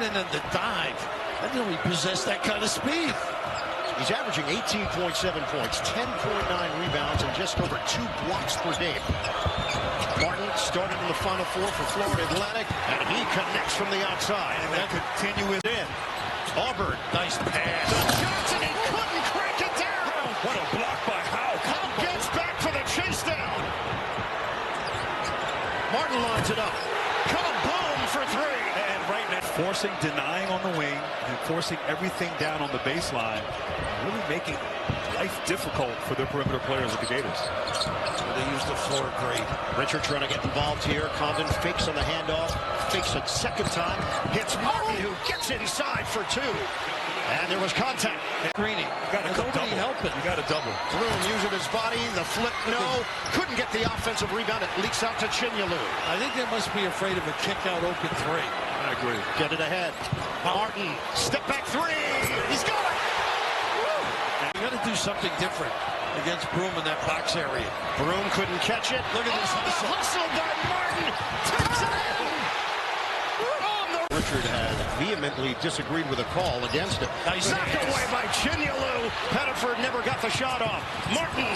and then the dive. I didn't know he possessed that kind of speed. He's averaging 18.7 points, 10.9 rebounds, and just over 2 blocks per game. Martin started in the Final Four for Florida Atlantic, and he connects from the outside. And that continuous in. Auburn, nice pass. Johnson, he couldn't crank it down. What a block by Howe. Howe gets back for the chase down. Martin lines it up. Kaboom for 3. And right now, forcing, denying on the wing, and forcing everything down on the baseline, really making life difficult for their perimeter players at the Gators. They use the floor great. Richard trying to get involved here. Condon fakes on the handoff. Fakes it second time. Hits Martin, who gets inside for 2. And there was contact. Greeny, nobody helping. You got a double. Bloom using his body. The flip, no. Couldn't get the offensive rebound. It leaks out to Chinyalu. I think they must be afraid of a kick out open 3. I agree. Get it ahead. Martin, step back 3. He's got it. You got to do something different against Broom in that box area. Broom couldn't catch it. Look at this hustle by Martin. Takes it in. Richard had vehemently disagreed with a call against it. Nice. Knocked away by Chinyalu. Pettiford never got the shot off. Martin.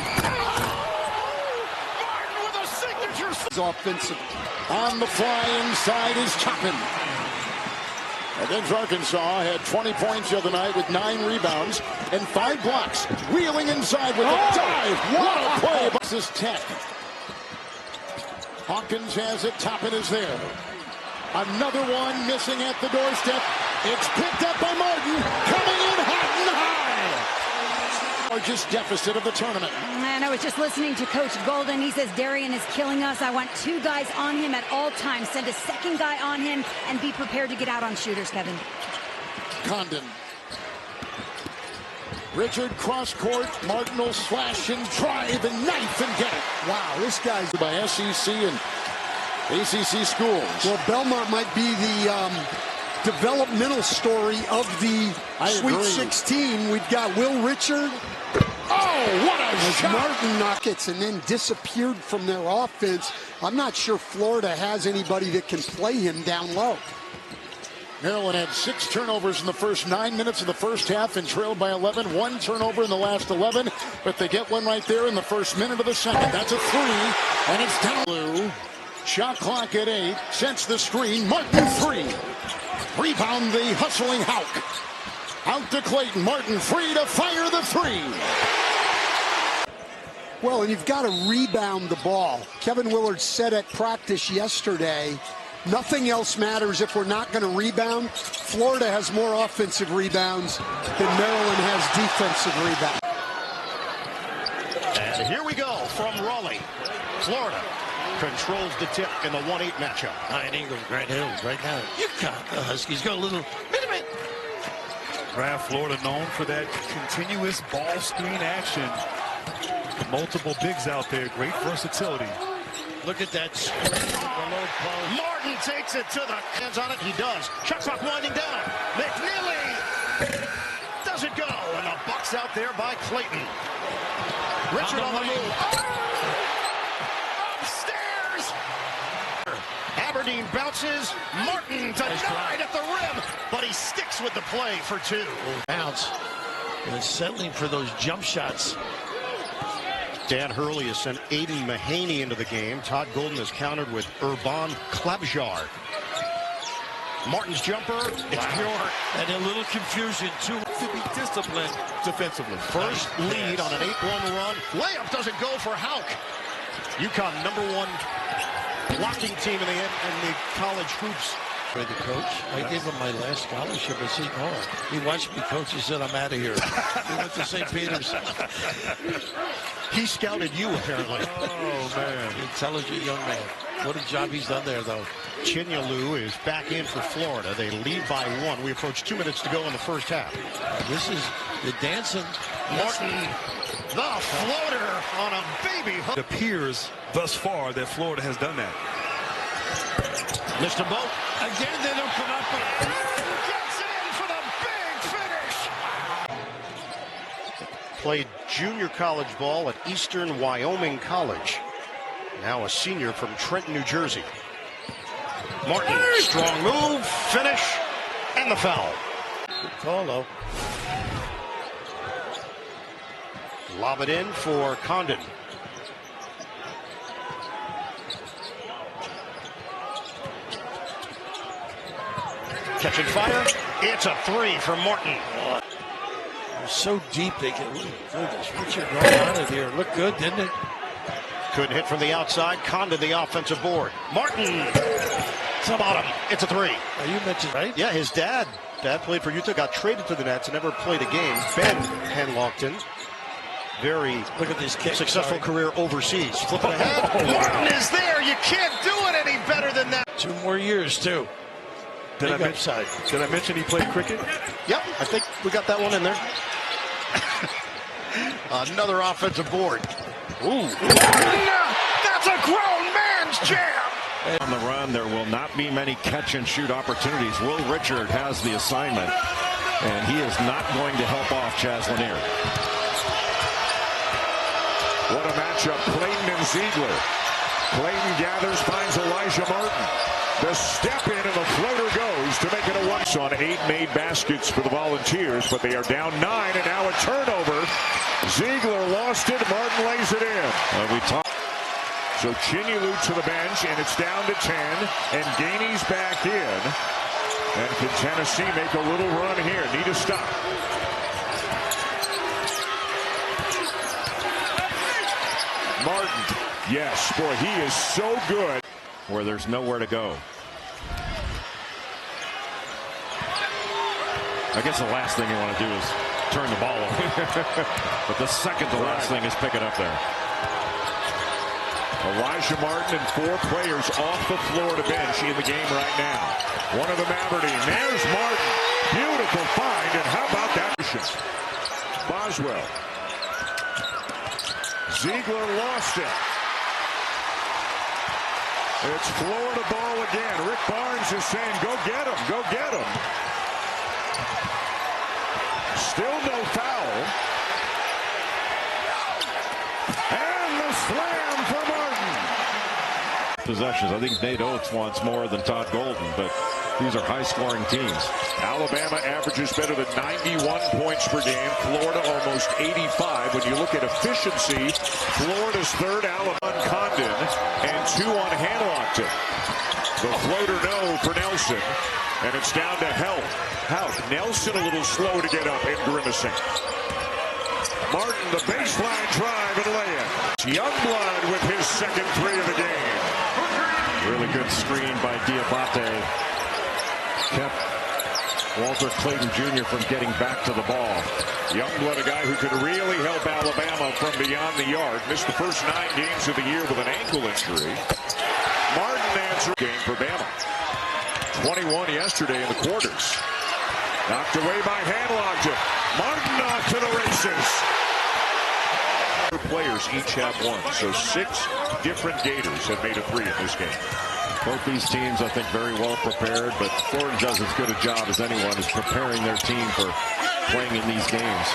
Martin with a signature. Offensive on the fly inside is Toppin. Against Arkansas, had 20 points the other night with 9 rebounds and 5 blocks. Wheeling inside with a dive. What a play. This is Tech. Hawkins has it. Toppin is there. Another one missing at the doorstep. It's picked up by Martin. Coming in hot and high. Largest deficit of the tournament. And I was just listening to Coach Golden. He says Darian is killing us. I want 2 guys on him at all times. Send a second guy on him and be prepared to get out on shooters, Kevin. Condon. Richard cross court. Martin will slash and drive and knife and get it. Wow, this guy's by SEC and ACC schools. Well, Belmont might be the developmental story of the Sweet 16. We've got Will Richard. Oh, what a shot! Martin Nuggets and then disappeared from their offense. I'm not sure Florida has anybody that can play him down low. Maryland had 6 turnovers in the first 9 minutes of the first half and trailed by 11. 1 turnover in the last 11, but they get one right there in the first minute of the second. That's a 3, and it's down. Blue. Shot clock at 8. Sets the screen. Martin 3. Rebound the hustling Houck. Out to Clayton. Martin free to fire the 3. Well, and you've got to rebound the ball. Kevin Willard said at practice yesterday, nothing else matters if we're not going to rebound. Florida has more offensive rebounds than Maryland has defensive rebounds. And here we go from Raleigh. Florida controls the tip in the 1-8 matchup. Iron Eagles, Grant Hills right now. Yukon, the Huskies got a little minute. Brad, Florida known for that continuous ball screen action. Multiple bigs out there. Great versatility. Look at that. Martin takes it to the hands on it. He does. Shot clock winding down. McNeely doesn't go. And a box out there by Clayton. Richard on the move. Upstairs. Aberdeen bounces. Martin denied at the rim, but he sticks with the play for 2. Bounce. And settling for those jump shots. Dan Hurley has sent Aiden Mahaney into the game. Todd Golden has countered with Urban Klabjar. Martin's jumper, it's pure. And a little confusion, too. To be disciplined defensively. First lead on an 8-1 run. Layup doesn't go for Houck. Yukon, #1 blocking team in the college hoops. The coach, I gave him my last scholarship at Seton Hall. He watched me coach. He said, I'm out of here. He went to St. Peter's. He scouted you, apparently. Oh, man. Intelligent young man. What a job he's done there, though. Chinyalu is back in for Florida. They lead by 1. We approach 2 minutes to go in the first half. This is the dancing. Martin, the floater on a baby hook. It appears thus far that Florida has done that. Missed a boat. Again, they don't come up. Gets in for the big finish. Played junior college ball at Eastern Wyoming College. Now a senior from Trenton, New Jersey. Martin, strong move, finish, And the foul. Good call, though. Lob it in for Condon. Catching fire. It's a three from Morton. They're so deep they can. Goodness, Richard going on it here. Looked good, didn't it? Couldn't hit from the outside. Condon the offensive board. Martin to the bottom. It's a three. You mentioned, right? Yeah, his dad played for Utah, got traded to the Nets, and never played a game. Ben Henlockton, very Look at this kick. successful career overseas. Flip it ahead. Martin is there. You can't do it any better than that. 2 more years, too. Did I mention he played cricket? Yep, I think we got that one in there. Another offensive board. Ooh. That's a grown man's jam. On the run, there will not be many catch-and-shoot opportunities. Will Richard has the assignment, and he is not going to help off Chaz Lanier. What a matchup, Clayton and Ziegler. Clayton gathers, finds Alijah Martin. The step in and the floater goes to make it a one. On 8 made baskets for the Volunteers, but they are down 9, and now a turnover. Ziegler lost it. Martin lays it in. So Chinyelu to the bench, and it's down to 10, and Gainey's back in. And can Tennessee make a little run here? Need a stop. Martin, yes, boy, he is so good. Where there's nowhere to go. I guess the last thing you want to do is turn the ball over. But the second to last thing is pick it up there. Alijah Martin and 4 players off the Florida bench in the game right now. One of them Aberdeen. There's Martin. Beautiful find, and how about that? Boswell. Ziegler lost it. It's Florida ball again. Rick Barnes is saying, go get him, go get him. Still no foul. And the slam for Martin. Possessions. I think Nate Oates wants more than Todd Golden, but these are high-scoring teams. Alabama averages better than 91 points per game. Florida almost 85. When you look at efficiency, Florida's third, Alabama on Condon, and 2 on Hanlockton. The floater no for Nelson, and it's down to Help. Nelson a little slow to get up and grimacing. Martin, the baseline drive and lay-in. Youngblood with his second 3 of the game. Really good screen by Diabate. Kept Walter Clayton Jr. from getting back to the ball. Youngblood, a guy who could really help Alabama from beyond the yard. Missed the first 9 games of the year with an ankle injury. Martin answered game for Bama. 21 yesterday in the quarters. Knocked away by Hanlockton. Martin off to the races. Players each have 1, so 6 different Gators have made a 3 in this game. Both these teams, I think, very well prepared, but Florida does as good a job as anyone is preparing their team for playing in these games.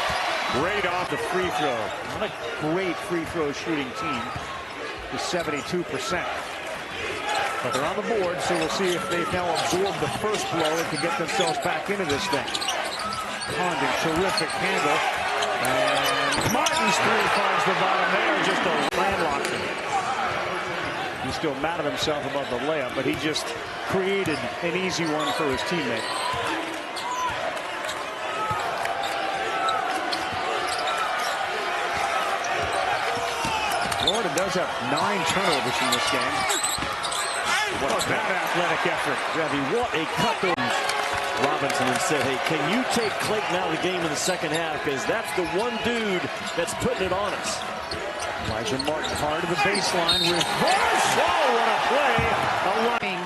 Great off the free throw. What a great free throw shooting team with 72%. But they're on the board, so we'll see if they've now absorbed the first blow and can get themselves back into this thing. Condon, terrific handle. And Martin's 3 finds the bottom there, just a landlocked. He's still mad at himself about the layup, but he just created an easy one for his teammate. Florida does have 9 turnovers in this game. What an athletic effort. Ravi, what a cut those. Robinson and said, hey, can you take Clayton out of the game in the second half? Because that's the one dude that's putting it on us. Alijah Martin hard to the baseline. Reverse! Oh, what a play!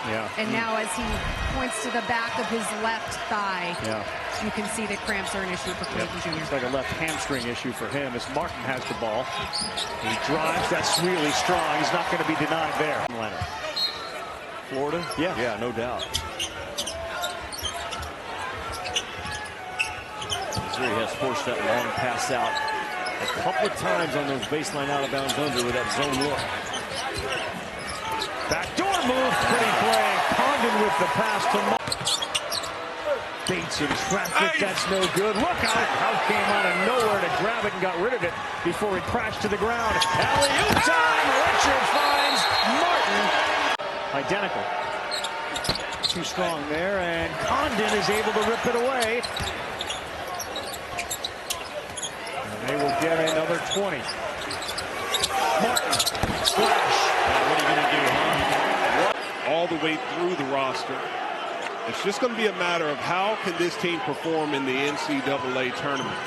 Yeah. And now as he points to the back of his left thigh, you can see that cramps are an issue for Clayton Jr. It's like a left hamstring issue for him as Martin has the ball. He drives. That's really strong. He's not going to be denied there. Leonard. Florida? Yeah, no doubt. Missouri has forced that long pass out a couple of times on those baseline out of bounds under with that zone look. Backdoor move, pretty play. Condon with the pass to Martin. Bates in traffic. That's no good. Look out. House came out of nowhere to grab it and got rid of it before it crashed to the ground. Alley-oop time. Richard finds Martin. Identical. Too strong there, and Condon is able to rip it away. And they will get another 20. Martin. Splash. What are you going to do, huh? All the way through the roster. It's just going to be a matter of how can this team perform in the NCAA tournament.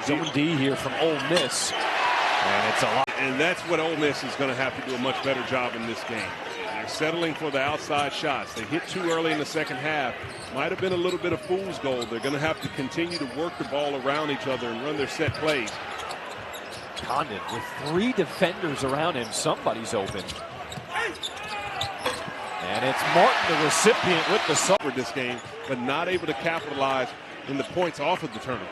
Zone D here from Ole Miss, and it's a lot. And that's what Ole Miss is going to have to do a much better job in this game. They're settling for the outside shots. They hit too early in the second half. Might have been a little bit of fool's gold. They're going to have to continue to work the ball around each other and run their set plays. Condon with 3 defenders around him. Somebody's open. And it's Martin, the recipient, with the sub. This game, but not able to capitalize in the points off of the tournament.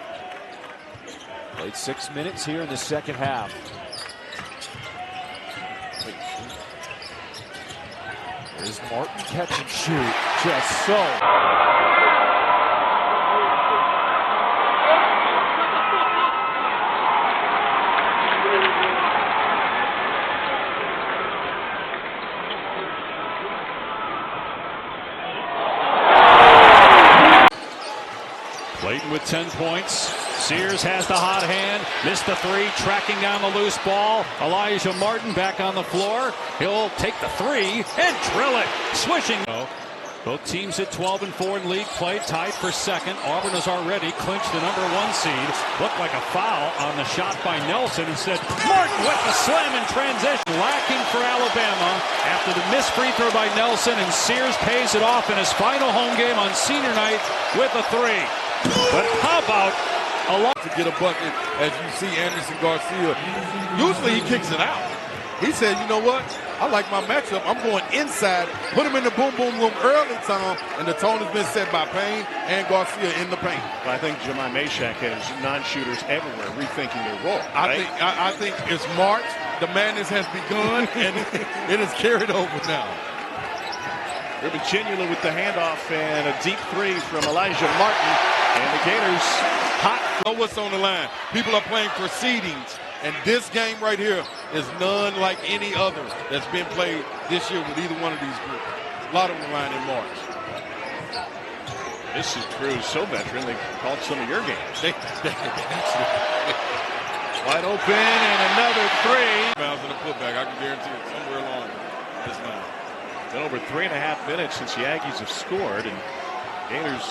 Played 6 minutes here in the second half. There's Martin, catch and shoot. Just so. Clayton with 10 points. Sears has the hot hand. Missed the 3. Tracking down the loose ball. Alijah Martin back on the floor. He'll take the 3 and drill it. Swishing. Both teams at 12-4 in league play. Tied for second. Auburn has already clinched the #1 seed. Looked like a foul on the shot by Nelson. Instead, Martin with the slam in transition. Lacking for Alabama after the missed free throw by Nelson. And Sears pays it off in his final home game on senior night with a 3. But how about a lot to get a bucket, as you see Anderson Garcia. Usually he kicks it out. He said, you know what? I like my matchup. I'm going inside, put him in the boom, boom, boom early time, and the tone has been set by Payne and Garcia in the paint. I think Jemai Mashak has non-shooters everywhere rethinking their role. Right? I think it's March. The madness has begun, and it is carried over now. Ruben Chinula with the handoff and a deep 3 from Alijah Martin. And the Gators hot. Know what's on the line. People are playing for seedings. And this game right here is none like any other that's been played this year with either one of these groups. A lot on the line in March. This is true. So veteran, they called some of your games. Wide open and another 3. Bounce in the putback. I can guarantee it somewhere along this line. It's been over 3.5 minutes since the Aggies have scored, and Gators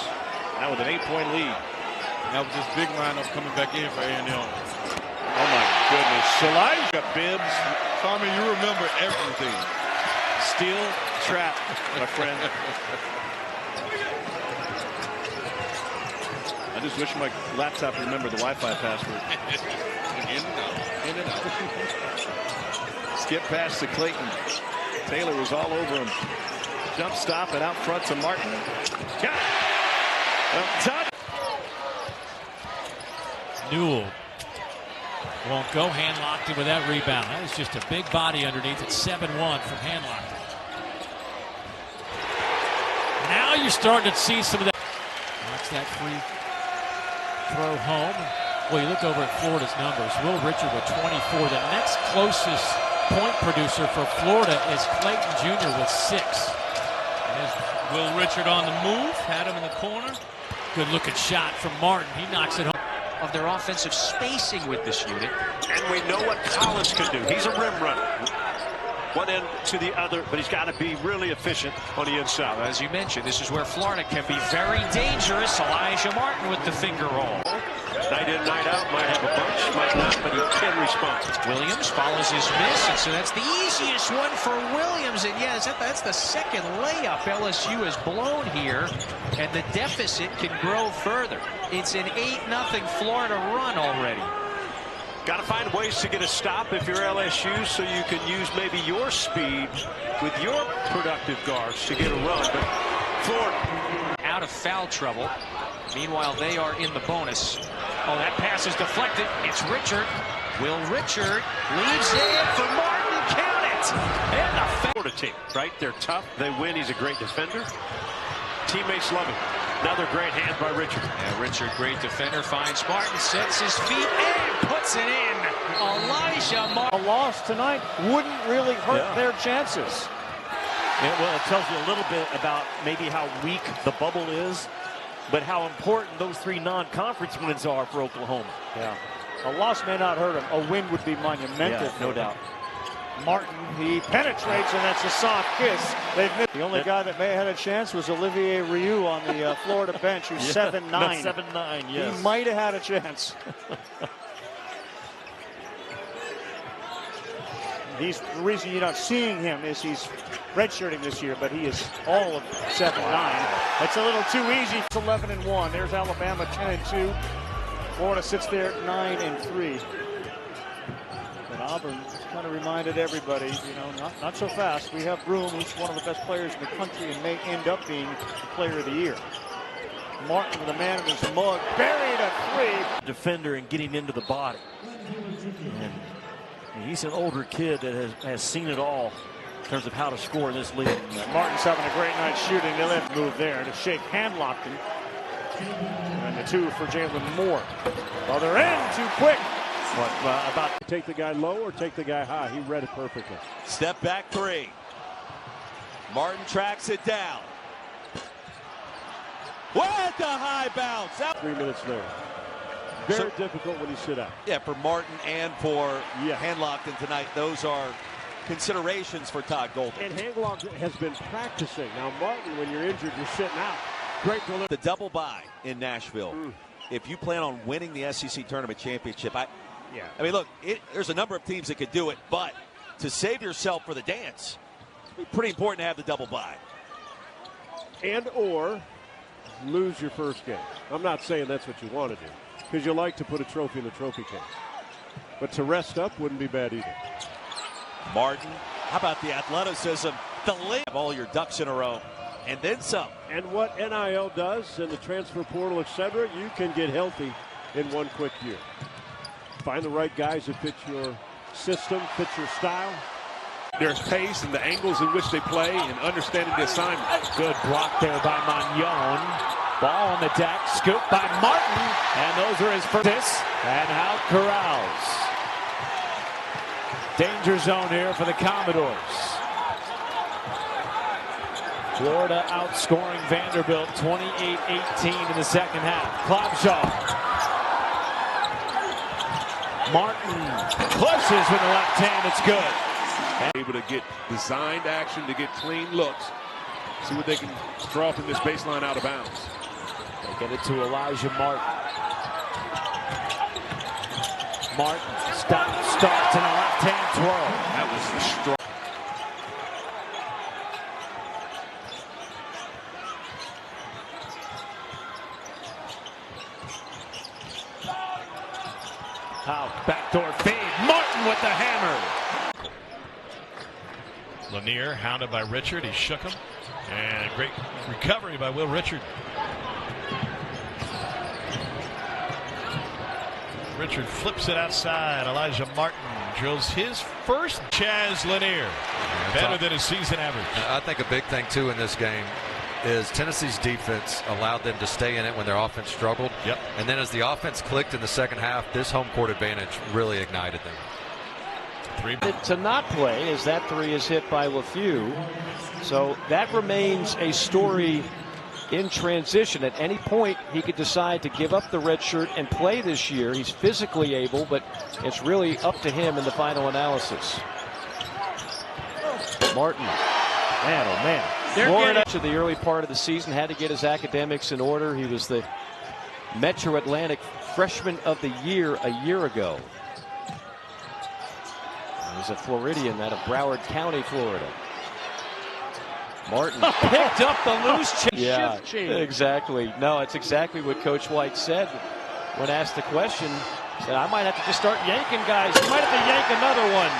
now with an 8-point lead. That was this big lineup coming back in for A&M. Oh my goodness. Elijah Bibbs. Tommy, you remember everything. Steel trap, my friend. I just wish my laptop remembered the Wi-Fi password. In and out. Skip pass to Clayton. Taylor was all over him. Jump stop and out front to Martin. Got it. Touch. Newell won't go. Hand-locked him with that rebound. That was just a big body underneath. It's 7-1 from hand-locked. Now you're starting to see some of that. Watch that free throw home. Well, you look over at Florida's numbers. Will Richard with 24. The next closest point producer for Florida is Clayton Jr. with 6. There's Will Richard on the move. Had him in the corner. Good-looking shot from Martin. He knocks it home. Of their offensive spacing with this unit. And we know what Collins can do. He's a rim runner. One end to the other, but he's got to be really efficient on the inside. Well, as you mentioned, this is where Florida can be very dangerous. Alijah Martin with the finger roll. Night in, night out, might have a bunch, might not, but he can respond. Williams follows his miss, and so that's the easiest one for Williams. And yeah, that's the second layup LSU has blown here, and the deficit can grow further. It's an 8-0 Florida run already. Got to find ways to get a stop if you're LSU, so you can use maybe your speed with your productive guards to get a run. But Florida out of foul trouble. Meanwhile, they are in the bonus. Oh, that pass is deflected. It's Richard. Will Richard leaves in for Martin. Count it. And the Florida team, right? They're tough. They win. He's a great defender. teammates love it. Another great hand by Richard. Yeah, Richard, great defender, finds Martin, sets his feet and puts it in. Alijah Martin. A loss tonight wouldn't really hurt their chances. Yeah, well, it tells you a little bit about maybe how weak the bubble is, but how important those 3 non-conference wins are for Oklahoma. Yeah. A loss may not hurt him. A win would be monumental. Yeah, no doubt. Martin, he penetrates, and that's a soft kiss. They've missed. The only guy that may have had a chance was Olivier Rioux on the Florida bench, who's 7'9". 7'9", yes. He might have had a chance. The reason you're not seeing him is he's redshirting this year, but he is all of 7'9". That's a little too easy. It's 11-1. There's Alabama 10-2. Florida sits there at 9-3. But Auburn kind of reminded everybody, you know, not so fast. We have room. He's one of the best players in the country and may end up being the player of the year. Martin with a man in his mug, buried a 3. Defender and getting into the body. And he's an older kid that has seen it all in terms of how to score in this league. Martin's having a great night shooting. They left move there to shake hand locked him. And the 2 for Jalen Moore. Other end, too quick. What about take the guy low or take the guy high? He read it perfectly. Step back 3. Martin tracks it down. What the high bounce? 3 minutes there. Very difficult when you sit out. Yeah, for Martin and for Handlockton tonight, those are considerations for Todd Golden. And Handlockton has been practicing. Now, Martin, when you're injured, you're sitting out. Great delivery. The double bye in Nashville. If you plan on winning the SEC tournament championship, I mean, look, there's a number of teams that could do it, but to save yourself for the dance, it's pretty important to have the double bye. And or lose your first game. I'm not saying that's what you want to do, because you like to put a trophy in the trophy case. But to rest up wouldn't be bad either. Martin, how about the athleticism? The link of all your ducks in a row. And then some. And what NIL does and the transfer portal, etc., you can get healthy in one quick year. Find the right guys that fit your system, fit your style. Their pace and the angles in which they play and understanding the assignment. Good block there by Magnon. Ball on the deck, scooped by Martin. And those are his first. And out corrals. Danger zone here for the Commodores. Florida outscoring Vanderbilt 28-18 in the second half. Klopshaw. Martin pushes with the left hand. It's good. Able to get designed action to get clean looks. See what they can draw from this baseline out of bounds. They get it to Alijah Martin. Martin starts in a left hand twirl. That was strong. Out, backdoor fade. Martin with the hammer. Lanier hounded by Richard. He shook him. And a great recovery by Will Richard. Richard flips it outside. Alijah Martin drills his first. Chaz Lanier. Better than his season average. I think a big thing, too, in this game is Tennessee's defense allowed them to stay in it when their offense struggled. Yep. And then as the offense clicked in the second half, this home court advantage really ignited them. To not play as that 3 is hit by LeFew. So that remains a story in transition. At any point, he could decide to give up the red shirt and play this year. He's physically able, but it's really up to him in the final analysis. Martin. Man, oh man. Florida to the early part of the season had to get his academics in order. He was the Metro Atlantic Freshman of the Year a year ago. He's a Floridian out of Broward County, Florida. Martin picked up the loose change. Yeah, exactly. No, it's exactly what Coach White said when asked the question. He said, I might have to just start yanking guys. He might have to yank another one.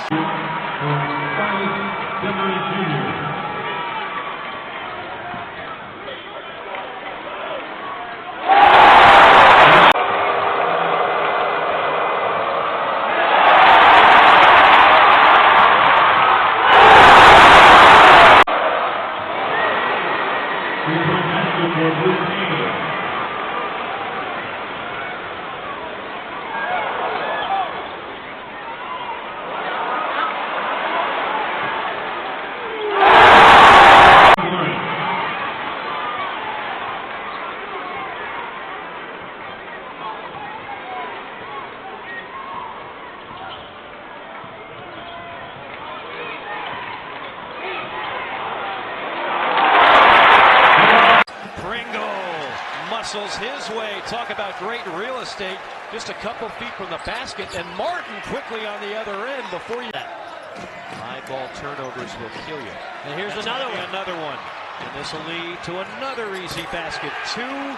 His way. Talk about great real estate. Just a couple feet from the basket, and Martin quickly on the other end before you. High ball turnovers will kill you. And here's another one. And this will lead to another easy basket. Two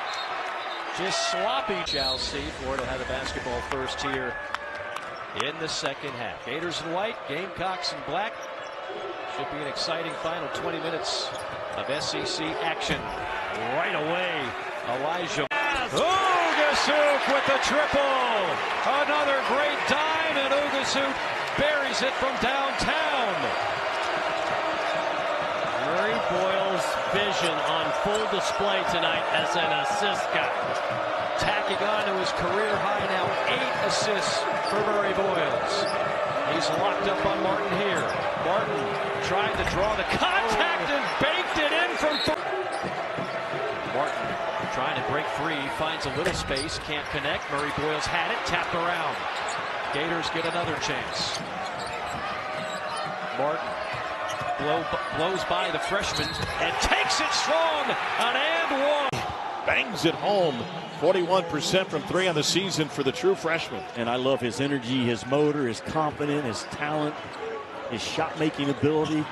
just sloppy. Shall see. Florida had the basketball first here in the second half. Gators in white, Gamecocks in black. Should be an exciting final 20 minutes of SEC action. Right away, Alijah. Ugasuk with the triple. Another great dime, and Ugasuk buries it from downtown. Murray Boyle's vision on full display tonight as an assist guy. Tacking on to his career high now, 8 assists for Murray Boyles. He's locked up on Martin here. Martin tried to draw the contact and baked it in from. Martin trying to break free, finds a little space, can't connect. Murray Boyles had it, tapped around. Gators get another chance. Martin blows by the freshman and takes it strong. An and one. Bangs it home. 41% from 3 on the season for the true freshman. And I love his energy, his motor, his confidence, his talent, his shot-making ability.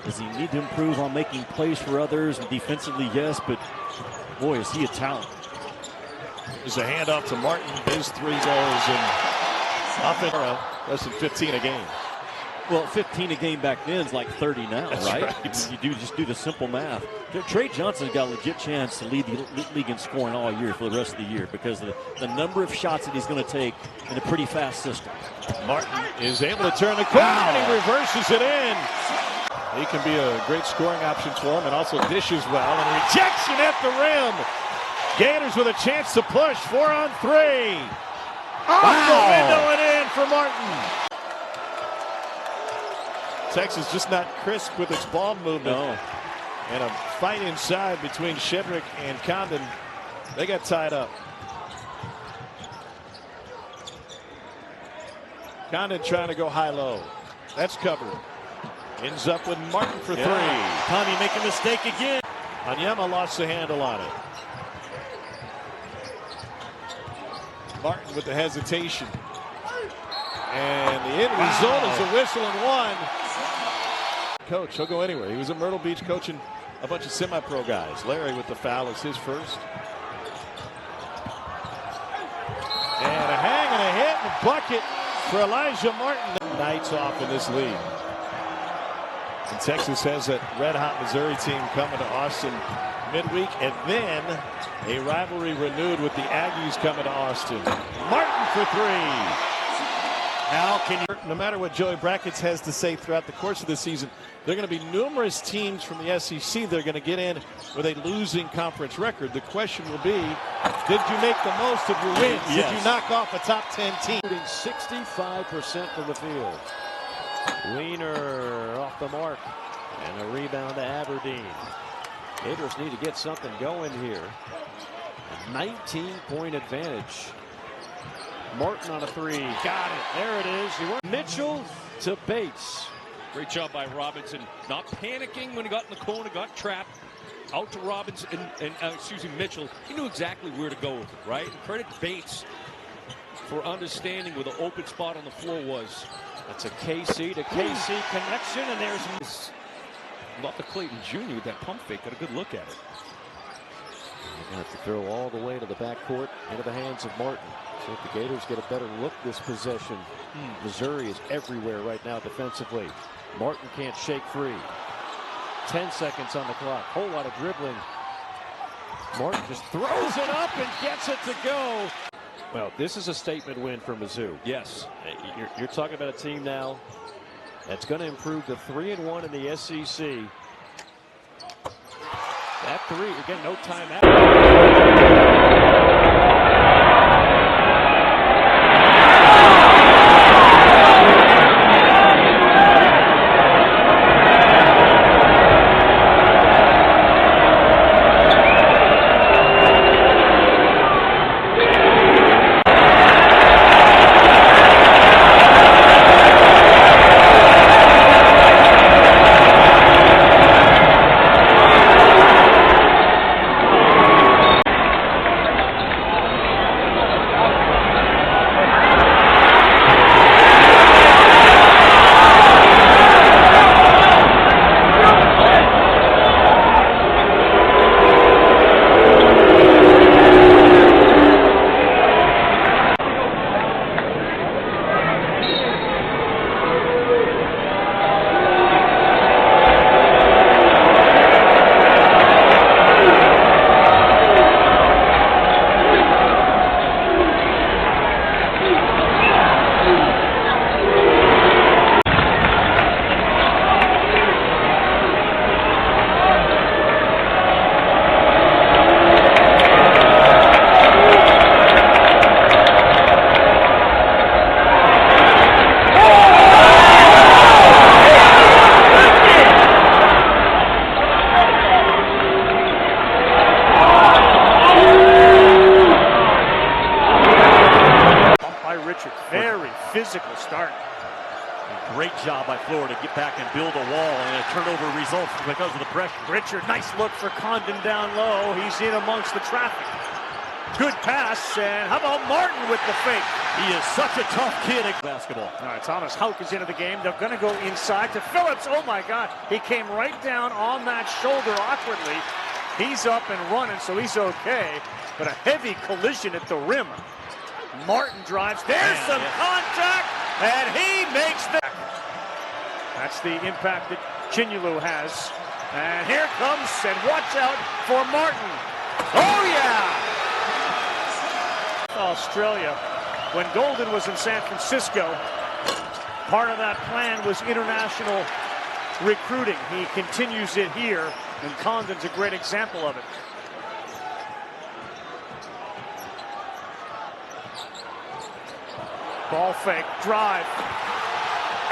Does he need to improve on making plays for others? And defensively, yes, but boy, is he a talent. There's a handoff to Martin. His 3 goals and offense less than 15 a game. Well, 15 a game back then is like 30 now, right? You just do the simple math. Trey Johnson's got a legit chance to lead the league in scoring all year for the rest of the year because of the number of shots that he's going to take in a pretty fast system. Martin is able to turn the corner and he reverses it in. He can be a great scoring option for him and also dishes well. And rejection at the rim. Gators with a chance to push. 4 on 3. Off the window and in for Martin. Texas just not crisp with its ball movement. No. And a fight inside between Shedrick and Condon. They got tied up. Condon trying to go high-low. That's covered. Ends up with Martin for 3. Tommy make a mistake again. Onyema lost the handle on it. Martin with the hesitation. And the end result is a whistle and 1. Coach, he'll go anywhere. He was at Myrtle Beach coaching a bunch of semi-pro guys. Larry with the foul is his first. And a hang and a hit and a bucket for Alijah Martin. Nights off in this league. And Texas has that red-hot Missouri team coming to Austin midweek. And then a rivalry renewed with the Aggies coming to Austin. Martin for 3. Now, no matter what Joey Brackets has to say throughout the course of the season, there are going to be numerous teams from the SEC that are going to get in with a losing conference record. The question will be, did you make the most of your wins? Yes. Did you knock off a top 10 team? 65% from the field. Wiener off the mark. And a rebound to Aberdeen. Gators need to get something going here. A 19-point advantage. Martin on a 3. Got it. There it is. Mitchell to Bates. Great job by Robinson. Not panicking when he got in the corner, got trapped. Out to Robinson and Mitchell. He knew exactly where to go with it, right? And credit Bates for understanding where the open spot on the floor was. That's a KC to KC connection, and there's Love the Clayton Jr. with that pump fake. Got a good look at it. They have to throw all the way to the backcourt into the hands of Martin. So if the Gators get a better look this possession. Missouri is everywhere right now defensively. Martin can't shake free. 10 seconds on the clock. Whole lot of dribbling. Martin just throws it up and gets it to go. Well, this is a statement win for Mizzou. Yes. You're talking about a team now that's going to improve to 3-1 in the SEC. That three, again, no timeout. Very physical start. A great job by Florida to get back and build a wall, and a turnover results because of the pressure. Richard, nice look for Condon down low. He's in amongst the traffic. Good pass, and how about Martin with the fake? He is such a tough kid at basketball. All right, Thomas Houck is into the game. They're going to go inside to Phillips. Oh, my God. He came right down on that shoulder awkwardly. He's up and running, so he's okay. But a heavy collision at the rim. Martin drives. There's some contact, and he makes the... That's the impact that Chinulu has. And here comes, and watch out for Martin. Oh, yeah! Australia. When Golden was in San Francisco, part of that plan was international recruiting. He continues it here, and Condon's a great example of it. Ball fake, drive,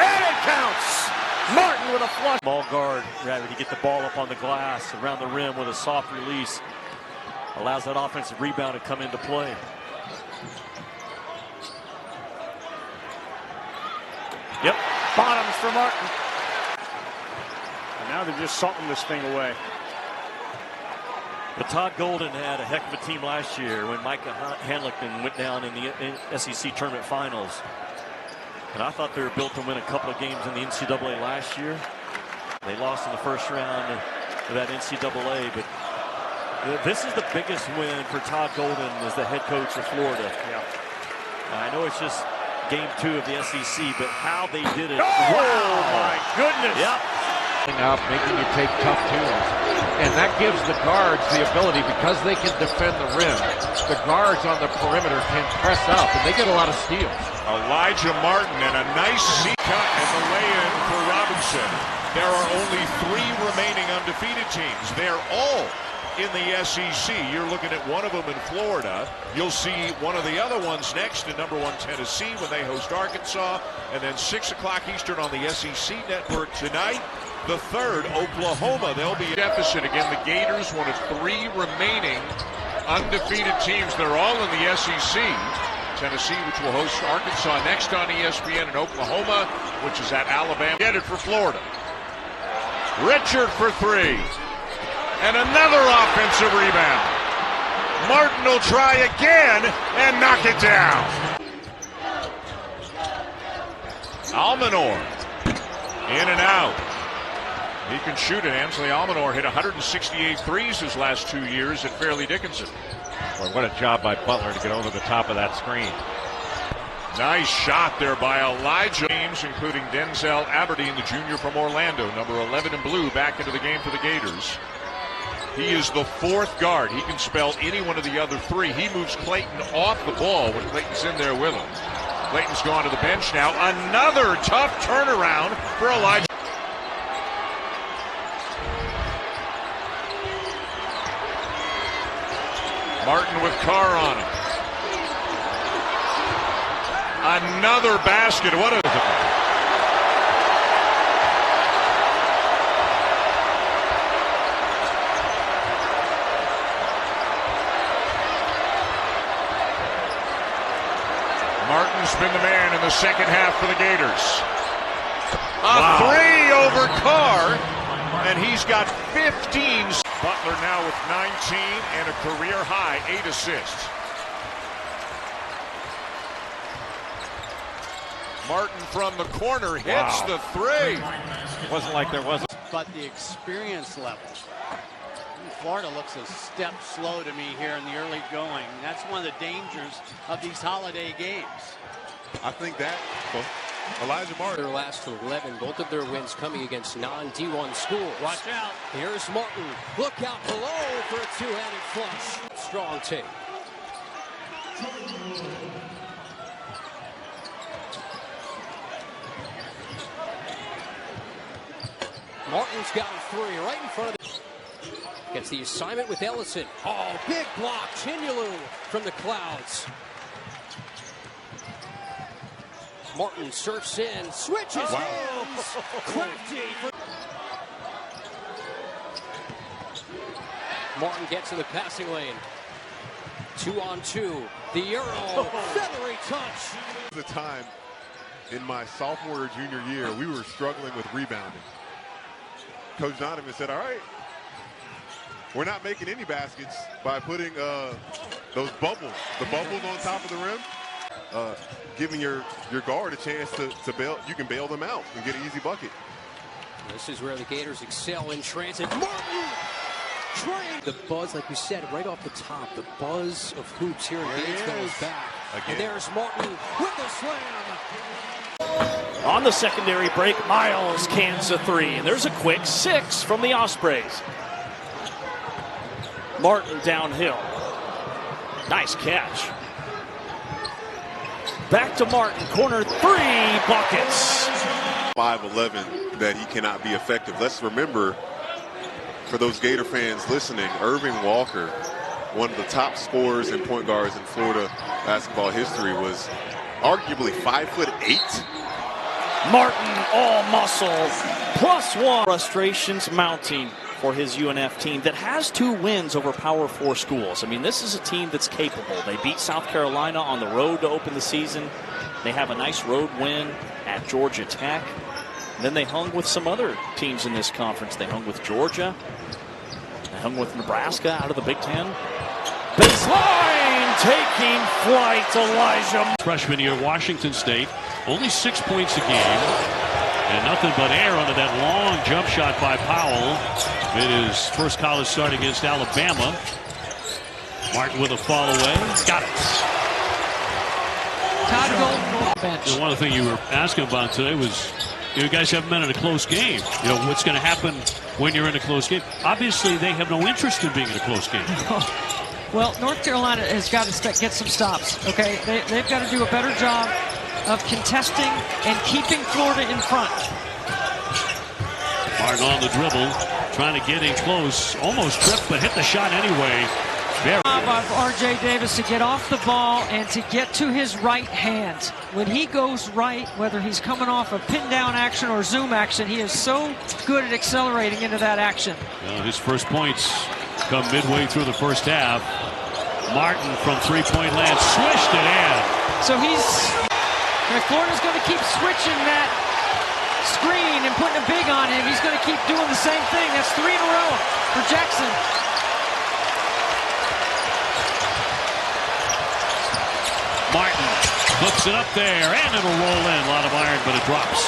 and it counts! Martin with a flush. Small guard, ready to get the ball up on the glass, around the rim with a soft release. Allows that offensive rebound to come into play. Yep, bottoms for Martin. And now they're just salting this thing away. But Todd Golden had a heck of a team last year when Micah Hanlickton went down in the SEC tournament finals. And I thought they were built to win a couple of games in the NCAA last year. They lost in the first round of that NCAA, but this is the biggest win for Todd Golden as the head coach of Florida. Yeah. I know it's just game 2 of the SEC, but how they did it. Oh, wow. My goodness. Yep. Up, making you take tough twos. And that gives the guards the ability, because they can defend the rim, the guards on the perimeter can press up, and they get a lot of steals. Elijah Martin, and a nice seat cut and the lay-in for Robinson. There are only 3 remaining undefeated teams. They're all in the SEC. You're looking at one of them in Florida. You'll see one of the other ones next in number 1 Tennessee when they host Arkansas. And then 6 o'clock Eastern on the SEC network tonight. The 3rd, Oklahoma. They'll be deficit. Again, the Gators, one of 3 remaining undefeated teams. They're all in the SEC. Tennessee, which will host Arkansas next on ESPN, and Oklahoma, which is at Alabama. Get it for Florida. Richard for 3. And another offensive rebound. Martin will try again and knock it down. Almanor in and out. He can shoot it. Ansley Almanor hit 168 threes his last 2 years at Fairleigh Dickinson. Boy, what a job by Butler to get over the top of that screen. Nice shot there by Elijah. Teams, including Denzel Aberdeen, the junior from Orlando, number 11 in blue, back into the game for the Gators. He is the 4th guard. He can spell any one of the other 3. He moves Clayton off the ball when Clayton's in there with him. Clayton's gone to the bench now. Another tough turnaround for Elijah. Martin with Carr on him. Another basket. What a... Martin's been the man in the second half for the Gators. A three over Carr, and he's got 15. Butler now with 19 and a career high 8 assists. Martin from the corner hits the three. Wasn't like there wasn't. But the experience level. Florida looks a step slow to me here in the early going. That's one of the dangers of these holiday games. I think that Elijah Martin. Their last 11, both of their wins coming against non-D1 schools. Watch out. Here's Martin. Look out below for a two-handed flush. Strong take. Martin's got a three right in front of the... Gets the assignment with Ellison. Oh, big block. Chinyalu from the clouds. Martin surfs in, switches hands. Crafty. Martin gets in the passing lane. 2-on-2. The Euro. Feathery touch. The time in my sophomore or junior year, we were struggling with rebounding. Coach Donovan said, all right, we're not making any baskets by putting those bubbles, the bubbles on top of the rim, giving your guard a chance to bail. You can bail them out and get an easy bucket. This is where the Gators excel in transit. Martin! Train! The buzz, like we said, right off the top, the buzz of hoops here in Gainesville is back. Again. And there's Martin with the slam. On the secondary break, Miles cans a three, and there's a quick 6 from the Ospreys. Martin downhill. Nice catch. Back to Martin, corner 3, buckets. 5'11", that he cannot be effective. Let's remember, for those Gator fans listening, Irving Walker, one of the top scorers and point guards in Florida basketball history, was arguably 5'8". Martin, all muscle, +1. Frustrations mounting for his UNF team that has 2 wins over Power 4 schools. I mean, this is a team that's capable. They beat South Carolina on the road to open the season. They have a nice road win at Georgia Tech. And then they hung with some other teams in this conference. They hung with Georgia. They hung with Nebraska out of the Big Ten. Baseline, taking flight, Elijah. Freshman year, Washington State, only 6 points a game, and nothing but air under that long jump shot by Powell in his first college start against Alabama. Martin with a fall away, got it. Todd Golden bench. One of the things you were asking about today was, you guys haven't been in a close game. You know, what's going to happen when you're in a close game? Obviously, they have no interest in being in a close game. Well, North Carolina has got to get some stops, okay? They've got to do a better job of contesting and keeping Florida in front. Martin on the dribble, trying to get in close. Almost tripped, but hit the shot anyway. Of R.J. Davis to get off the ball and to get to his right hand. When he goes right, whether he's coming off a pin down action or zoom action, he is so good at accelerating into that action. His first points come midway through the first half. Martin from three-point land swished it in. So Florida's going to keep switching that screen and putting a big on him. He's going to keep doing the same thing. That's 3 in a row for Jackson. Martin hooks it up there, and it'll roll in. A lot of iron, but it drops.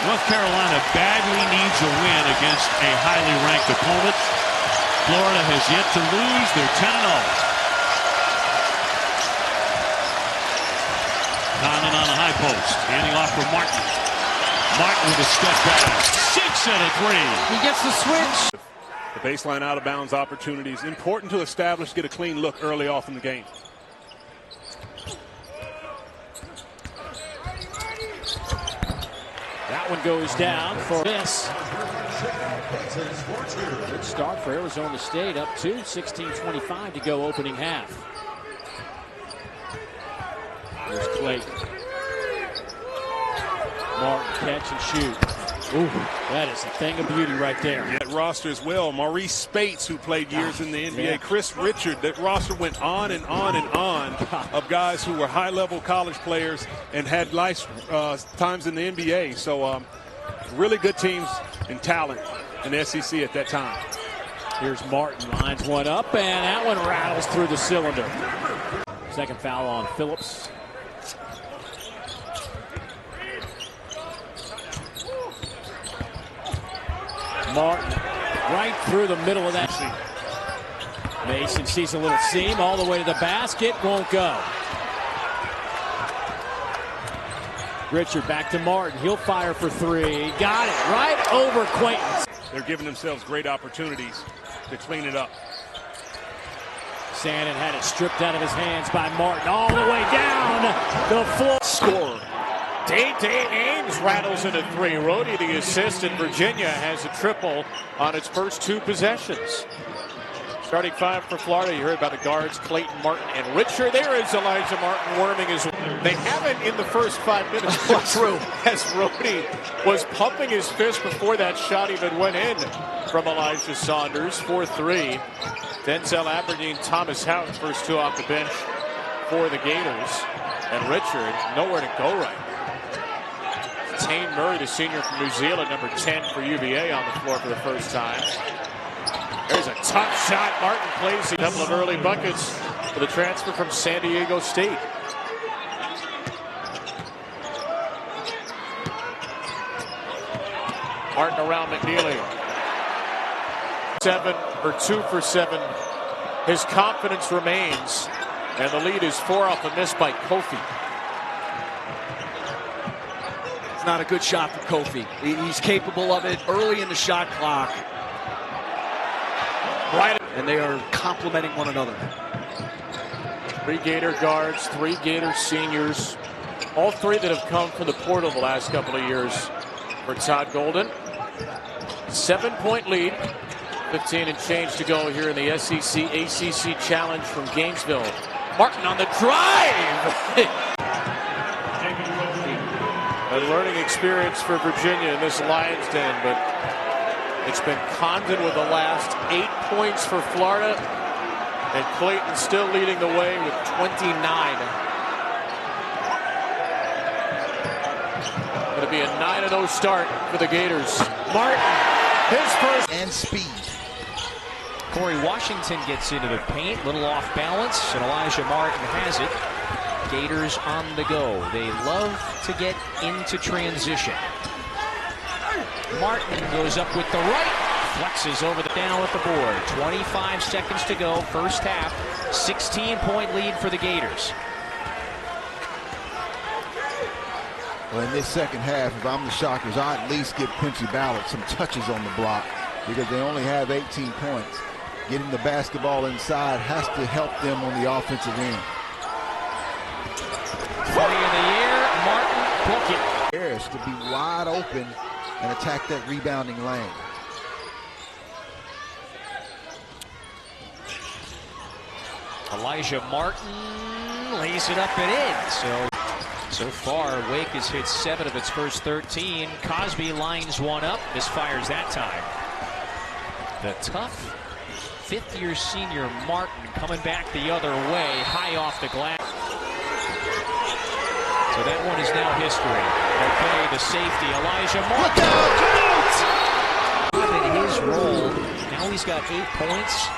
North Carolina badly needs a win against a highly ranked opponent. Florida has yet to lose. They're 10-0. Condon on a high post. Handing off for Martin. Martin with a step back. 6 and a 3. He gets the switch. The baseline out of bounds opportunities. Important to establish, get a clean look early off in the game. That one goes down for this. Good start for Arizona State, up 2, 16:25 to go opening half. Here's Clayton. Martin, catch and shoot. Ooh, that is a thing of beauty right there. That roster as well. Maurice Spates, who played years in the NBA. Yeah. Chris Richard. That roster went on and on and on of guys who were high-level college players and had times in the NBA. So really good teams and talent in the SEC at that time. Here's Martin, lines one up, and that one rattles through the cylinder. Second foul on Phillips. Martin right through the middle of that. Mason sees a little seam all the way to the basket, won't go. Richard back to Martin. He'll fire for three. Got it right over Quaintance. They're giving themselves great opportunities to clean it up. Sandin had it stripped out of his hands by Martin all the way down the floor. Scorer. Dane Ames rattles in a three. Rhodey, the assist, and Virginia has a triple on its first 2 possessions. Starting 5 for Florida. You heard about the guards, Clayton, Martin, and Richard. There is Elijah Martin worming his way. They haven't in the first 5 minutes. True. As Rhodey was pumping his fist before that shot even went in from Elijah Saunders. 4-3. Denzel Aberdeen, Thomas Houghton, first 2 off the bench for the Gators. And Richard, nowhere to go right now. Tane Murray, the senior from New Zealand, number 10 for UVA, on the floor for the first time. There's a tough shot. Martin plays a couple of early buckets for the transfer from San Diego State. Martin around McNeely. 2 for 7. His confidence remains, and the lead is 4 off a miss by Kofi. Not a good shot for Kofi. He's capable of it early in the shot clock. Right. And they are complementing one another. 3 Gator guards, 3 Gator seniors. All 3 that have come from the portal the last couple of years for Todd Golden. 7-point lead. 15 and change to go here in the SEC-ACC Challenge from Gainesville. Martin on the drive! A learning experience for Virginia in this Lions Den, but it's been Condon with the last 8 points for Florida, and Clayton still leading the way with 29. Going to be a 9-0 start for the Gators. Martin, his first. And speed. Corey Washington gets into the paint, little off balance, and Elijah Martin has it. Gators on the go. They love to get into transition. Martin goes up with the right, flexes over the down with the board. 25 seconds to go, first half. 16-point lead for the Gators. Well, in this second half, if I'm the Shockers, I at least give Quincy Ballard some touches on the block because they only have 18 points. Getting the basketball inside has to help them on the offensive end. 20 in the air, Martin, book it. Harris to be wide open and attack that rebounding lane. Elijah Martin lays it up and in. So far, Wake has hit 7 of its first 13. Cosby lines one up, misfires that time. The tough 5th-year senior Martin coming back the other way, high off the glass. So that one is now history. Okay, the safety, Elijah Martin. In his role, now he's got 8 points.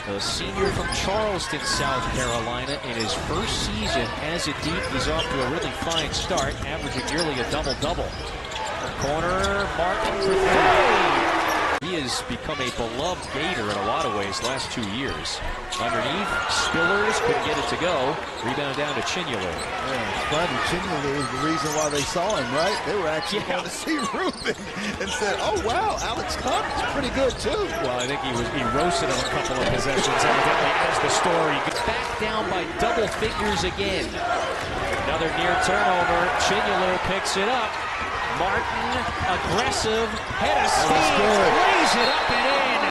The senior from Charleston, South Carolina, in his first season has it deep. He's off to a really fine start, averaging nearly a double-double. Corner, Martin for 3. He has become a beloved Gator in a lot of ways last 2 years. Underneath, Spillers couldn't get it to go. Rebound down to Chinyelu. Yeah, it's funny. Chinyelu was the reason why they saw him, right? They were actually going to see Rubin and said, oh, wow, Alex Condon's pretty good, too. Well, I think he roasted him a couple of possessions, evidently, as the story. Back down by double figures again. Another near turnover. Chinyelu picks it up. Martin, aggressive, head of steam, lays it up and in.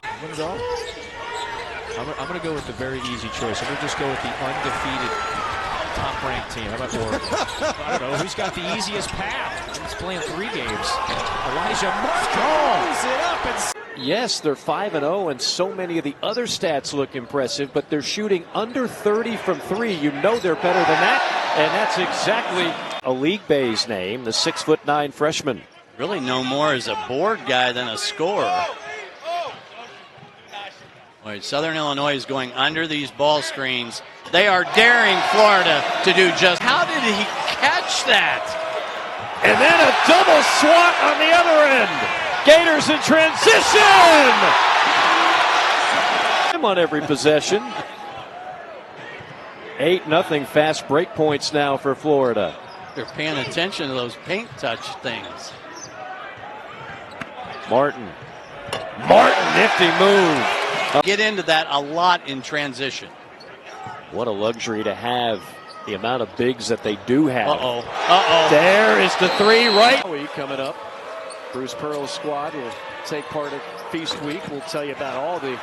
I'm going to go with the very easy choice. I'm going to just go with the undefeated top-ranked team. How about Oregon? I don't know. Who's got the easiest path? He's playing 3 games. Alijah Martin lays it up and... Yes, they're 5-0, and so many of the other stats look impressive, but they're shooting under 30 from 3. You know they're better than that, and that's exactly a League Bay's name, the 6'9" freshman. Really no more as a board guy than a scorer. All right, Southern Illinois is going under these ball screens. They are daring Florida to do just. How did he catch that? And then a double swat on the other end. Gators in transition. On every possession. 8-0 fast break points now for Florida. They're paying attention to those paint touch things. Martin, nifty move. Get into that a lot in transition. What a luxury to have the amount of bigs that they do have. Uh-oh. There is the 3 right. Coming up. Bruce Pearl's squad will take part at Feast Week. We'll tell you about all the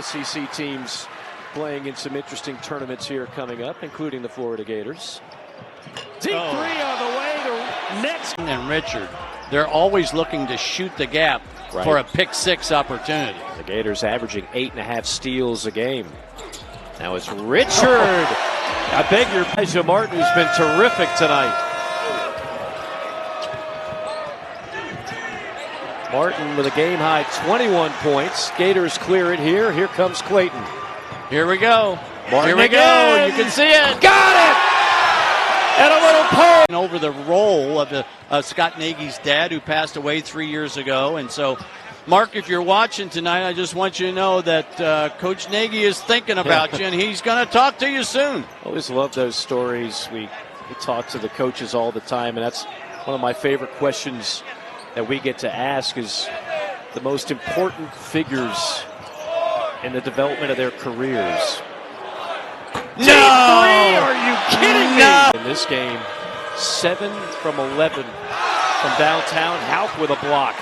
SEC teams playing in some interesting tournaments here coming up, including the Florida Gators. Deep 3 on the way. The Nets. And Richard, they're always looking to shoot the gap for a pick-6 opportunity. The Gators averaging 8.5 steals a game. Now it's Richard. I beg your pardon, Alijah Martin, who's been terrific tonight. Martin with a game-high 21 points. Gators clear it here. Here comes Clayton. Here we go. Martin Here we again. go. You can see it. Got it! And a little pull. Over the role of Scott Nagy's dad, who passed away 3 years ago. And so, Mark, if you're watching tonight, I just want you to know that Coach Nagy is thinking about you, and he's going to talk to you soon. Always love those stories. We talk to the coaches all the time, and that's one of my favorite questions that we get to ask is the most important figures in the development of their careers. No! Are you kidding me? In this game, 7 from 11 from downtown. Houck with a block.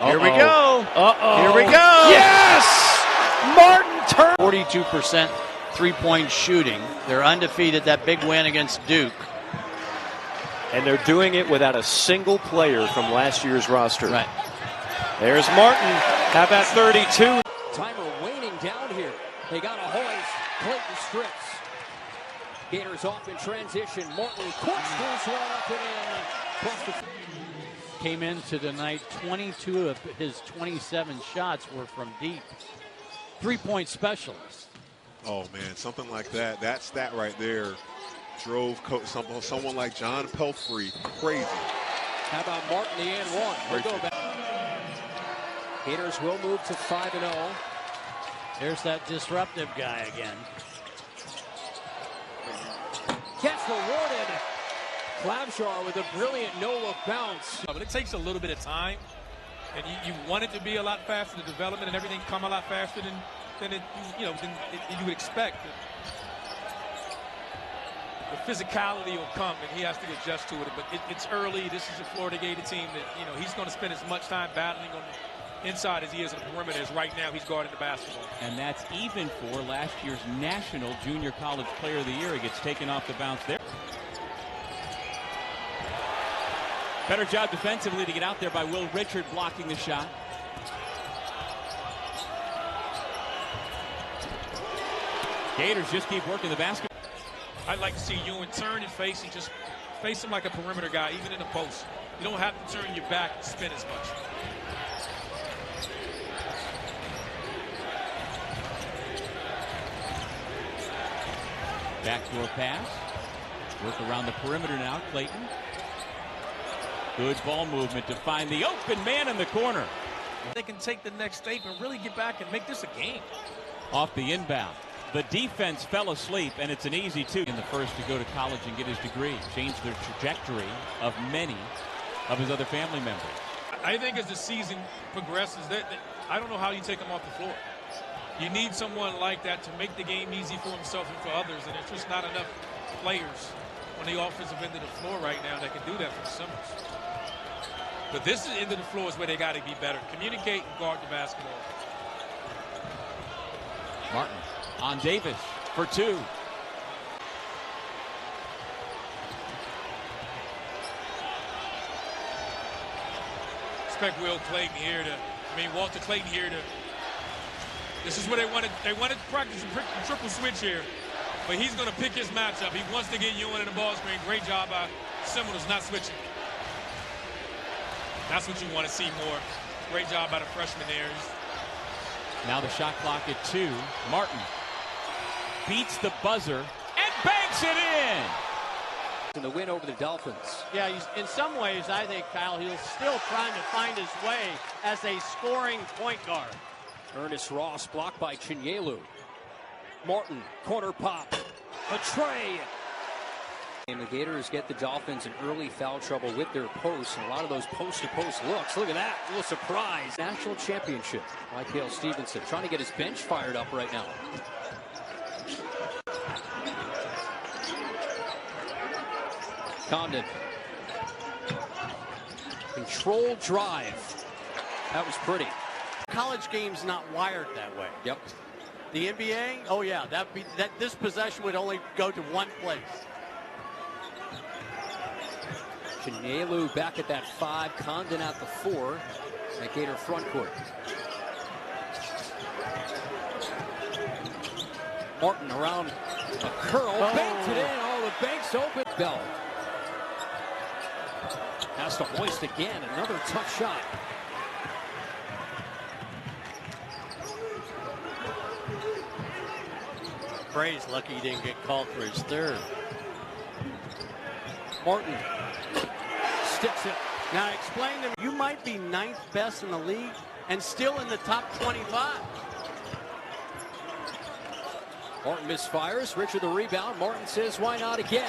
Here we go. Here we go. Yes! Martin turned. 42% three-point shooting. They're undefeated. That big win against Duke. And they're doing it without a single player from last year's roster. Right. There's Martin. How about 32? Timer waning down here. They got a hoist. Clayton strips. Gators off in transition. Martin corkscrews one up and in. Came into tonight, 22 of his 27 shots were from deep. 3-point specialist. Oh, man, something like that. That stat right there drove someone like John Pelfrey crazy. How about Martin, the and one? We'll go back. Gators will move to 5-0. There's that disruptive guy again. Gets rewarded. Clavshar with a brilliant no-look bounce. But it takes a little bit of time, and you want it to be a lot faster, the development and everything come a lot faster than you would expect. The physicality will come, and he has to adjust to it. But it's early. This is a Florida Gator team that he's going to spend as much time battling on the inside as he is on the perimeter. As right now he's guarding the basketball. And that's even for last year's National Junior College Player of the Year. He gets taken off the bounce there. Better job defensively to get out there by Will Richard blocking the shot. Gators just keep working the basket. I'd like to see Ewan turn and face and just face him like a perimeter guy, even in the post. You don't have to turn your back and spin as much. Backdoor pass. Work around the perimeter now, Clayton. Good ball movement to find the open man in the corner. They can take the next step and really get back and make this a game. Off the inbound. The defense fell asleep, and it's an easy two. In the first to go to college and get his degree. Changed the trajectory of many of his other family members. I think as the season progresses, I don't know how you take him off the floor. You need someone like that to make the game easy for himself and for others, and there's just not enough players on the offensive end of the floor right now that can do that for the Seminoles. But this end of the floor is where they got to be better. Communicate and guard the basketball. Martin on Davis for two. Expect Will Clayton here to, Walter Clayton here to, this is what they wanted to practice a triple switch here. But he's going to pick his matchup. He wants to get Yukon in the ball screen. Great job by Seminoles not switching. That's what you want to see more. Great job by the freshman there. Now the shot clock at 2. Martin beats the buzzer and banks it in. And the win over the Dolphins. Yeah, in some ways, I think, Kyle, he's still trying to find his way as a scoring point guard. Ernest Ross blocked by Chinyelu. Martin, corner pop. A tray. And the Gators get the Dolphins in early foul trouble with their posts, and a lot of those post-to-post looks. Look at that, a little surprise. National championship. Michael Stevenson trying to get his bench fired up right now. Condon. Controlled drive. That was pretty. College game's not wired that way. Yep. The NBA, oh yeah, this possession would only go to one place. Chinyelu back at that 5, Condon at the 4 at Gator front court. Martin around a curl, banked it in. Oh, the bank's open. Bell has to hoist again. Another tough shot. Bray's lucky he didn't get called for his third. Martin sticks it. Now explain to me, you might be 9th best in the league and still in the top 25. Martin misfires. Richard the rebound. Martin says, why not again?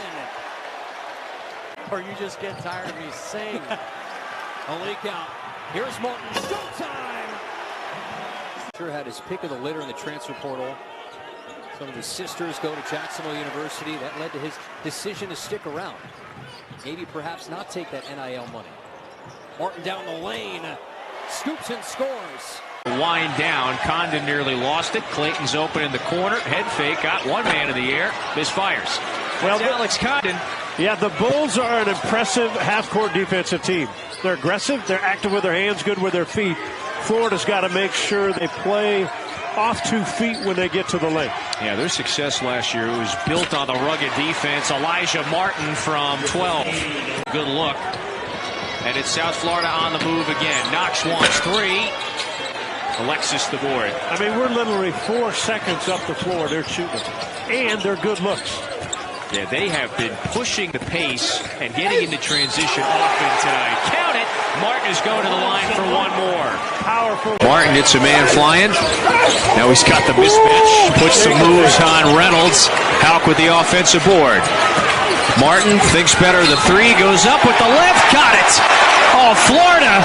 Or you just get tired of me saying A leak out. Here's Martin. Showtime! Sure had his pick of the litter in the transfer portal. Some of his sisters go to Jacksonville University. That led to his decision to stick around. Maybe perhaps not take that NIL money. Martin down the lane. Scoops and scores. Wind down. Condon nearly lost it. Clayton's open in the corner. Head fake. Got one man in the air. Misfires. Well, Alex Condon. Yeah, the Bulls are an impressive half-court defensive team. They're aggressive. They're active with their hands, good with their feet. Florida's got to make sure they play off 2 feet when they get to the lane. Yeah, their success last year was built on the rugged defense. Elijah Martin from 12. Good look. And it's South Florida on the move again. Knox wants 3. Alexis the board. I mean, we're literally 4 seconds up the floor. They're shooting. And they're good looks. Yeah, they have been pushing the pace and getting into transition often tonight. Count it. Martin is going to the line for one more. Powerful. Martin hits a man flying. Now he's got the mismatch. Puts some moves on Reynolds. Hauk with the offensive board. Martin thinks better. The 3 goes up with the left. Got it. Oh, Florida.